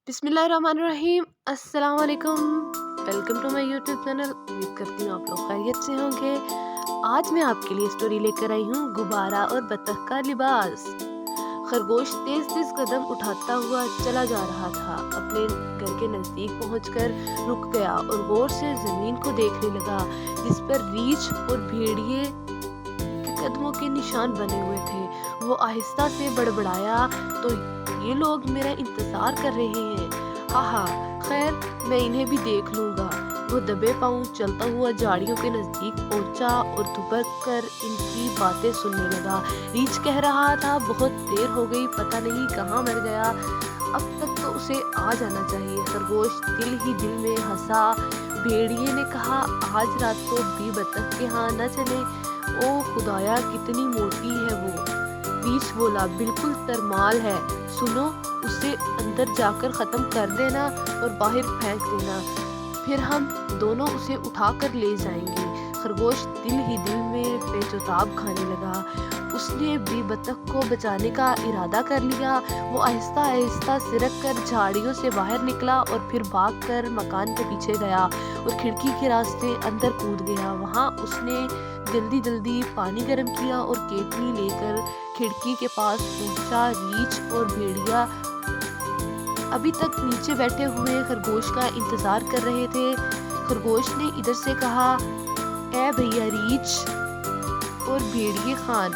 बिस्मिल्लाहिर्रहमानिर्रहीम। अस्सलाम वालेकुम। Welcome to my YouTube channel. उम्मीद करती हूँ आप लोग खैरियत से होंगे। आज मैं आपके लिए स्टोरी लेकर आई हूँ गुब्बारा और बतख का लिबास। खरगोश तेज तेज कदम उठाता हुआ चला जा रहा था। अपने घर के नजदीक पहुंचकर रुक गया और गौर से जमीन को देखने लगा, जिस पर रीछ और भेड़िए के कदमों के निशान बने हुए थे। वो आहिस्ता से बड़बड़ाया, तो ये लोग मेरा इंतजार कर रहे हैं। हाहा, खैर मैं इन्हें भी देख लूंगा। वो दबे पांव चलता हुआ झाड़ियों के नजदीक पहुंचा और दुबक कर इनकी बातें सुनने लगा। रीछ कह रहा था, बहुत देर हो गई, पता नहीं कहाँ मर गया, अब तक तो उसे आ जाना चाहिए। खरगोश दिल ही दिल में हंसा। भेड़िए ने कहा, आज रात को भी बतख के यहाँ न चले। ओ खुदाया, कितनी मोटी है वो। रीछ बोला, बिल्कुल तरमाल है। सुनो, उसे अंदर जाकर खत्म कर देना और बाहर फेंक देना, फिर हम दोनों उसे उठाकर ले जाएंगे। खरगोश दिल ही दिल में बेचैताब खाने लगा। उसने भी बतख को बचाने का इरादा कर लिया। वो आहिस्ता आहिस्ता सिरक कर झाड़ियों से बाहर निकला और फिर भागकर मकान के पीछे गया और खिड़की के रास्ते अंदर कूद गया। वहाँ उसने जल्दी जल्दी पानी गर्म किया और केतली लेकर खिड़की के पास पहुंचा। रीछ और भेड़िया अभी तक नीचे बैठे हुए खरगोश का इंतजार कर रहे थे। खरगोश ने इधर से कहा, ए भैया रीछ और भेड़िए खान।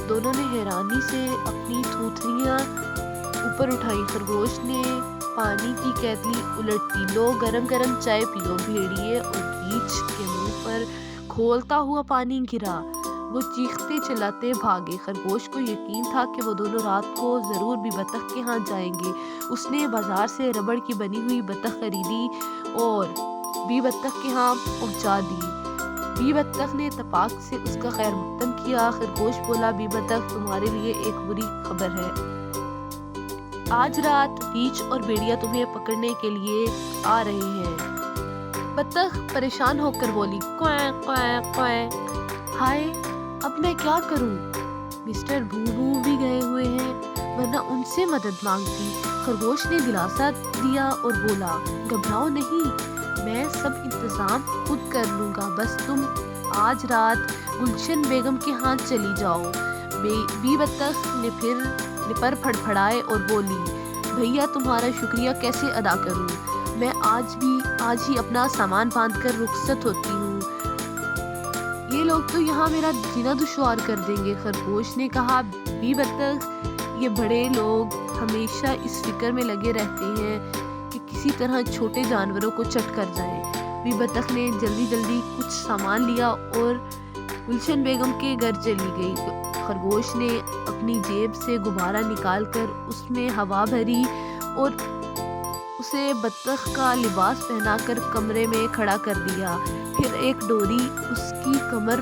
दोनों ने हैरानी से अपनी थूथनियां ऊपर उठाई। खरगोश ने पानी की केतली उलट दी। लो, गरम गरम चाय पियो। भेड़िए और रीछ के मुंह पर खोलता हुआ पानी गिरा। वो चीखते चिल्लाते भागे। खरगोश को यकीन था कि वो दोनों रात को जरूर भी बतख के यहाँ जाएंगे। उसने बाजार से रबड़ की बनी हुई बतख खरीदी और बी बतख के यहाँ पहुँचा दी। बी बतख ने तपाक से उसका खैर मकदम किया। खरगोश बोला, बी बतख, तुम्हारे लिए एक बुरी खबर है। आज रात रीछ और भेड़िया तुम्हें पकड़ने के लिए आ रहे हैं। बतख परेशान होकर बोली, क्वैं क्वैं क्वैं। हाय, अब मैं क्या करूं? मिस्टर भू भू भी गए हुए हैं, वरना उनसे मदद मांगती। खरगोश ने दिलासा दिया और बोला, घबराओ नहीं, मैं सब इंतजाम खुद कर लूंगा, बस तुम आज रात गुलशन बेगम के हाथ चली जाओ। बी बतख ने फिर पर फड़फड़ाए और बोली, भैया तुम्हारा शुक्रिया कैसे अदा करूं? मैं आज ही अपना सामान बांधकर रुखसत होती हूँ। ये लोग तो यहाँ मेरा जीना दुश्वार कर देंगे। खरगोश ने कहा, बी बतख, ये बड़े लोग हमेशा इस फिक्र में लगे रहते हैं कि किसी तरह छोटे जानवरों को चट कर जाए। बी बतख ने जल्दी जल्दी कुछ सामान लिया और गुलशन बेगम के घर चली गई। खरगोश ने अपनी जेब से गुब्बारा निकालकर उसमें हवा भरी और उसे बतख का लिबास पहनाकर कमरे में खड़ा कर दिया। फिर एक डोरी उसकी कमर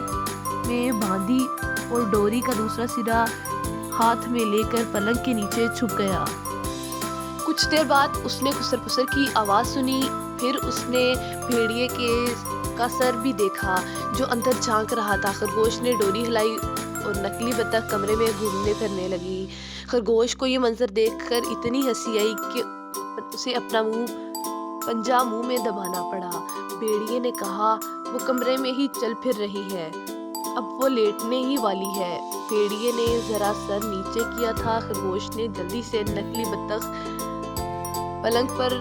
में बांधी और डोरी का दूसरा सिरा हाथ में लेकर पलंग के नीचे छुप गया। कुछ देर बाद उसने खुसर फुसर की आवाज सुनी। फिर उसने भेड़िए का सर भी देखा, जो अंदर झांक रहा था। खरगोश ने डोरी हिलाई और नकली बतख कमरे में घूमने फिरने लगी। खरगोश को ये मंजर देखकर इतनी हंसी आई कि उसे अपना पंजा मुंह में दबाना पड़ा। भेड़िए ने कहा, वो कमरे में ही चल फिर रही है, अब वो लेटने ही वाली है। भेड़िए ने जरा सर नीचे किया था। खरगोश ने जल्दी से नकली बतख पलंग पर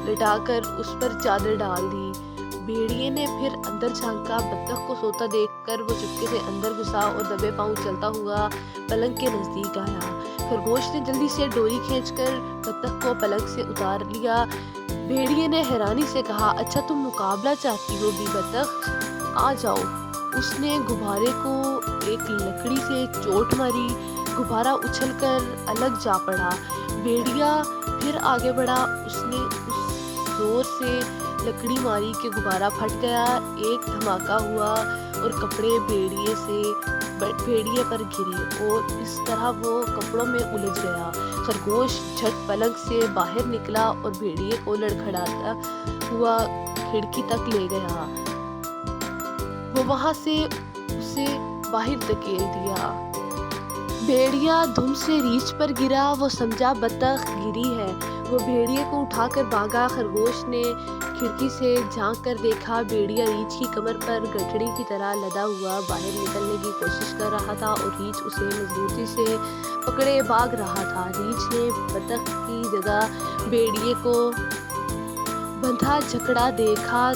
लिटाकर उस पर चादर डाल दी। भेड़िए ने फिर अंदर झांका। बतख को सोता देखकर वो चुपके से अंदर घुसा और दबे पांव चलता हुआ पलंग के नजदीक आया। खरगोश ने जल्दी से डोरी खींचकर बतख को पलंग से उतार लिया। भेड़िए ने हैरानी से कहा, अच्छा तुम मुकाबला चाहती हो बी बतख, आ जाओ। उसने गुब्बारे को एक लकड़ी से चोट मारी। गुब्बारा उछलकर अलग जा पड़ा। भेड़िया फिर आगे बढ़ा। उसने उस जोर से लकड़ी मारी कि गुब्बारा फट गया। एक धमाका हुआ और कपड़े भेड़िए पर गिरे और इस तरह वो कपड़ों में उलझ गया। खरगोश झट पलंग से बाहर निकला और भेड़िए को लड़खड़ाता हुआ खिड़की तक ले गया। वो वहां से उसे बाहर धकेल दिया। भेड़िया धुम से रीछ पर गिरा। वो समझा बतख गिरी है। वो भेड़िए को उठाकर भागा। खरगोश ने खिड़की से झांक कर देखा, भेड़िया रीछ की कमर पर गठड़ी की तरह लदा हुआ बाहर निकलने की कोशिश कर रहा था और रीछ उसे मजबूती से पकड़े भाग रहा था। रीछ ने बतख की जगह भेड़िए को बंधा जकड़ा देखा।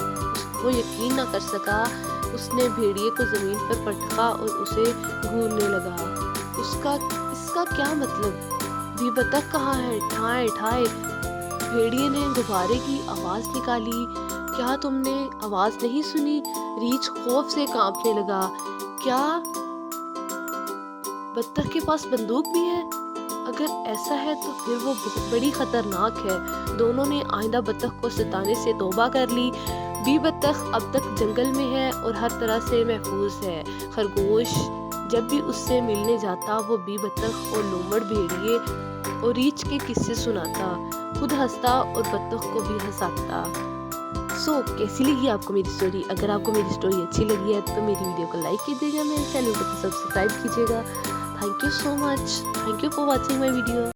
वो यकीन न कर सका। उसने भेड़िए को जमीन पर पटका और उसे घूरने लगा। इसका क्या मतलब? भी बतख कहाँ है? ठाए ठाए। भेड़िए ने गुब्बारे की आवाज निकाली। क्या तुमने आवाज नहीं सुनी? रीछ खौफ से कांपने लगा। क्या बतख के पास बंदूक भी है? अगर ऐसा है तो फिर वो बहुत बड़ी खतरनाक है। दोनों ने आइंदा बतख को सताने से तौबा कर ली। बी बतख अब तक जंगल में है और हर तरह से महफूज है। खरगोश जब भी उससे मिलने जाता वो बी बतख और लोमड़ भेड़िए और रीछ के किस्से सुनाता, खुद हंसता और बतख को भी हंसाता। कैसी लगी आपको मेरी स्टोरी? अगर आपको मेरी स्टोरी अच्छी लगी है तो मेरी वीडियो को लाइक कीजिएगा, मेरे चैनल को सब्सक्राइब कीजिएगा। Thank you so much. Thank you for watching my video.